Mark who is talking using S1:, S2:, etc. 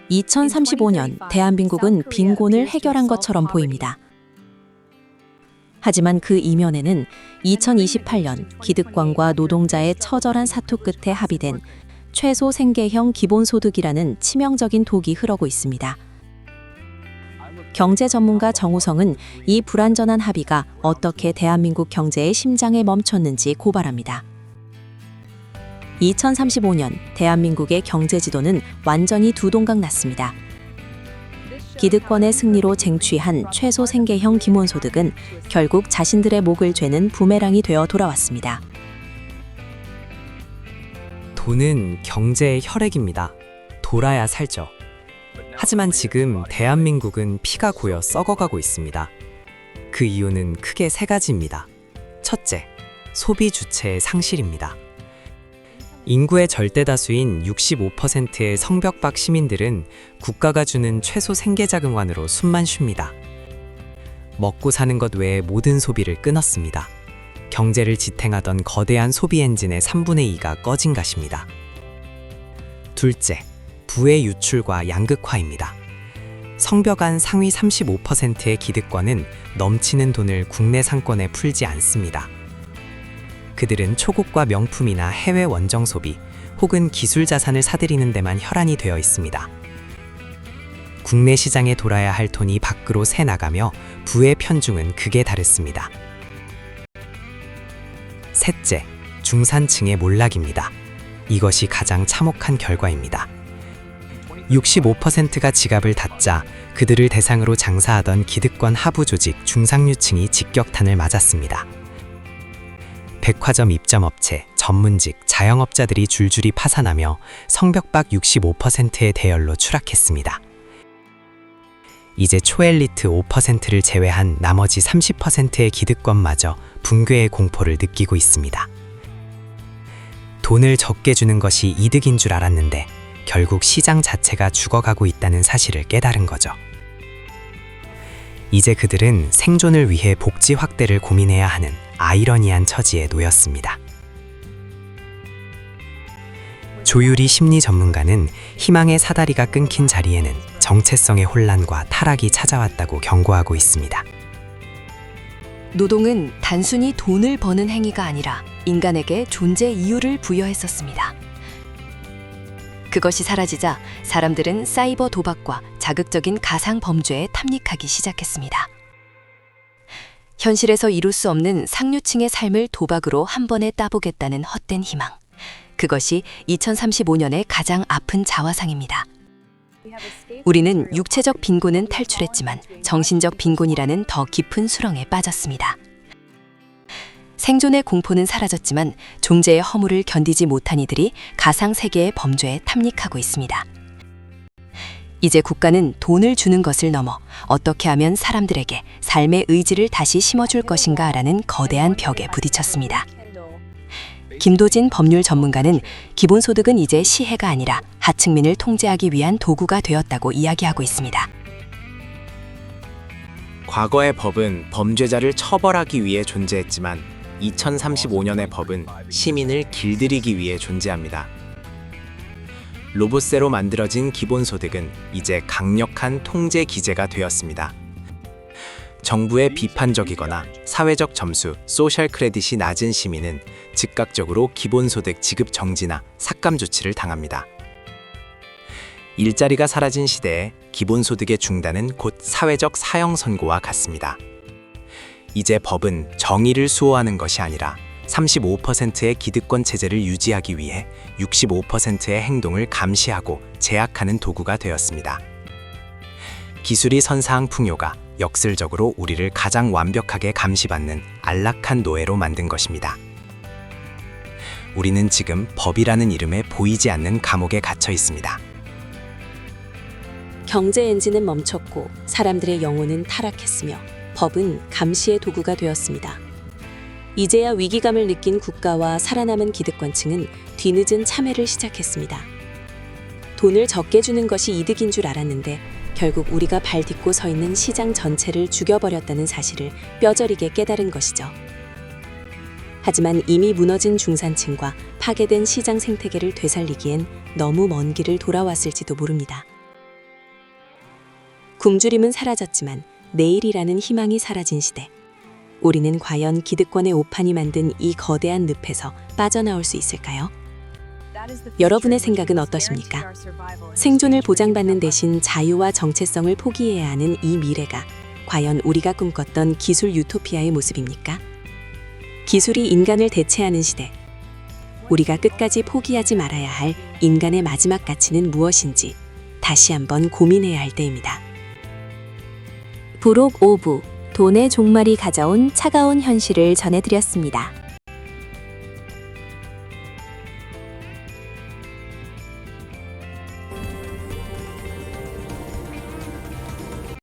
S1: 2035년 대한민국은 빈곤을 해결한 것처럼 보입니다. 하지만 그 이면에는 2028년 기득권과 노동자의 처절한 사투 끝에 합의된 최소 생계형 기본소득이라는 치명적인 독이 흐르고 있습니다. 경제 전문가 정우성은 이 불완전한 합의가 어떻게 대한민국 경제의 심장에 멈췄는지 고발합니다. 2035년 대한민국의 경제 지도는 완전히 두동강 났습니다. 기득권의 승리로 쟁취한 최소 생계형 기본소득은 결국 자신들의 목을 죄는 부메랑이 되어 돌아왔습니다.
S2: 돈은 경제의 혈액입니다. 돌아야 살죠. 하지만 지금 대한민국은 피가 고여 썩어가고 있습니다. 그 이유는 크게 세 가지입니다. 첫째, 소비 주체의 상실입니다. 인구의 절대다수인 65%의 성벽박 시민들은 국가가 주는 최소 생계자금만으로 숨만 쉽니다. 먹고 사는 것 외에 모든 소비를 끊었습니다. 경제를 지탱하던 거대한 소비 엔진의 3분의 2가 꺼진 것입니다. 둘째, 부의 유출과 양극화입니다. 성벽 안 상위 35%의 기득권은 넘치는 돈을 국내 상권에 풀지 않습니다. 그들은 초국과 명품이나 해외 원정 소비 혹은 기술 자산을 사들이는 데만 혈안이 되어 있습니다. 국내 시장에 돌아야 할 돈이 밖으로 새 나가며 부의 편중은 극에 달했습니다. 셋째, 중산층의 몰락입니다. 이것이 가장 참혹한 결과입니다. 65%가 지갑을 닫자 그들을 대상으로 장사하던 기득권 하부 조직 중상류층이 직격탄을 맞았습니다. 백화점 입점업체, 전문직, 자영업자들이 줄줄이 파산하며 성벽박 65%의 대열로 추락했습니다. 이제 초엘리트 5%를 제외한 나머지 30%의 기득권마저 붕괴의 공포를 느끼고 있습니다. 돈을 적게 주는 것이 이득인 줄 알았는데 결국 시장 자체가 죽어가고 있다는 사실을 깨달은 거죠. 이제 그들은 생존을 위해 복지 확대를 고민해야 하는 아이러니한 처지에 놓였습니다. 조유리 심리 전문가는 희망의 사다리가 끊긴 자리에는 정체성의 혼란과 타락이 찾아왔다고 경고하고 있습니다.
S3: 노동은 단순히 돈을 버는 행위가 아니라 인간에게 존재 이유를 부여했었습니다. 그것이 사라지자 사람들은 사이버 도박과 자극적인 가상 범죄에 탐닉하기 시작했습니다. 현실에서 이룰 수 없는 상류층의 삶을 도박으로 한 번에 따보겠다는 헛된 희망. 그것이 2035년의 가장 아픈 자화상입니다. 우리는 육체적 빈곤은 탈출했지만 정신적 빈곤이라는 더 깊은 수렁에 빠졌습니다. 생존의 공포는 사라졌지만 존재의 허물을 견디지 못한 이들이 가상 세계의 범죄에 탐닉하고 있습니다. 이제 국가는 돈을 주는 것을 넘어 어떻게 하면 사람들에게 삶의 의지를 다시 심어줄 것인가라는 거대한 벽에 부딪혔습니다. 김도진 법률 전문가는 기본소득은 이제 시혜가 아니라 하층민을 통제하기 위한 도구가 되었다고 이야기하고 있습니다.
S4: 과거의 법은 범죄자를 처벌하기 위해 존재했지만 2035년의 법은 시민을 길들이기 위해 존재합니다. 로봇세로 만들어진 기본소득은 이제 강력한 통제 기제가 되었습니다. 정부의 비판적이거나 사회적 점수, 소셜 크레딧이 낮은 시민은 즉각적으로 기본소득 지급 정지나 삭감 조치를 당합니다. 일자리가 사라진 시대에 기본소득의 중단은 곧 사회적 사형 선고와 같습니다. 이제 법은 정의를 수호하는 것이 아니라 35%의 기득권 체제를 유지하기 위해 65%의 행동을 감시하고 제약하는 도구가 되었습니다. 기술이 선사한 풍요가 역설적으로 우리를 가장 완벽하게 감시받는 안락한 노예로 만든 것입니다. 우리는 지금 법이라는 이름에 보이지 않는 감옥에 갇혀 있습니다.
S1: 경제 엔진은 멈췄고 사람들의 영혼은 타락했으며 법은 감시의 도구가 되었습니다. 이제야 위기감을 느낀 국가와 살아남은 기득권층은 뒤늦은 참회를 시작했습니다. 돈을 적게 주는 것이 이득인 줄 알았는데 결국 우리가 발 딛고 서 있는 시장 전체를 죽여버렸다는 사실을 뼈저리게 깨달은 것이죠. 하지만 이미 무너진 중산층과 파괴된 시장 생태계를 되살리기엔 너무 먼 길을 돌아왔을지도 모릅니다. 굶주림은 사라졌지만 내일이라는 희망이 사라진 시대. 우리는 과연 기득권의 오판이 만든 이 거대한 늪에서 빠져나올 수 있을까요? 여러분의 생각은 어떠십니까? 생존을 보장받는 대신 자유와 정체성을 포기해야 하는 이 미래가 과연 우리가 꿈꿨던 기술 유토피아의 모습입니까? 기술이 인간을 대체하는 시대. 우리가 끝까지 포기하지 말아야 할 인간의 마지막 가치는 무엇인지 다시 한번 고민해야 할 때입니다.
S5: 부록 5부 돈의 종말이 가져온 차가운 현실을 전해드렸습니다.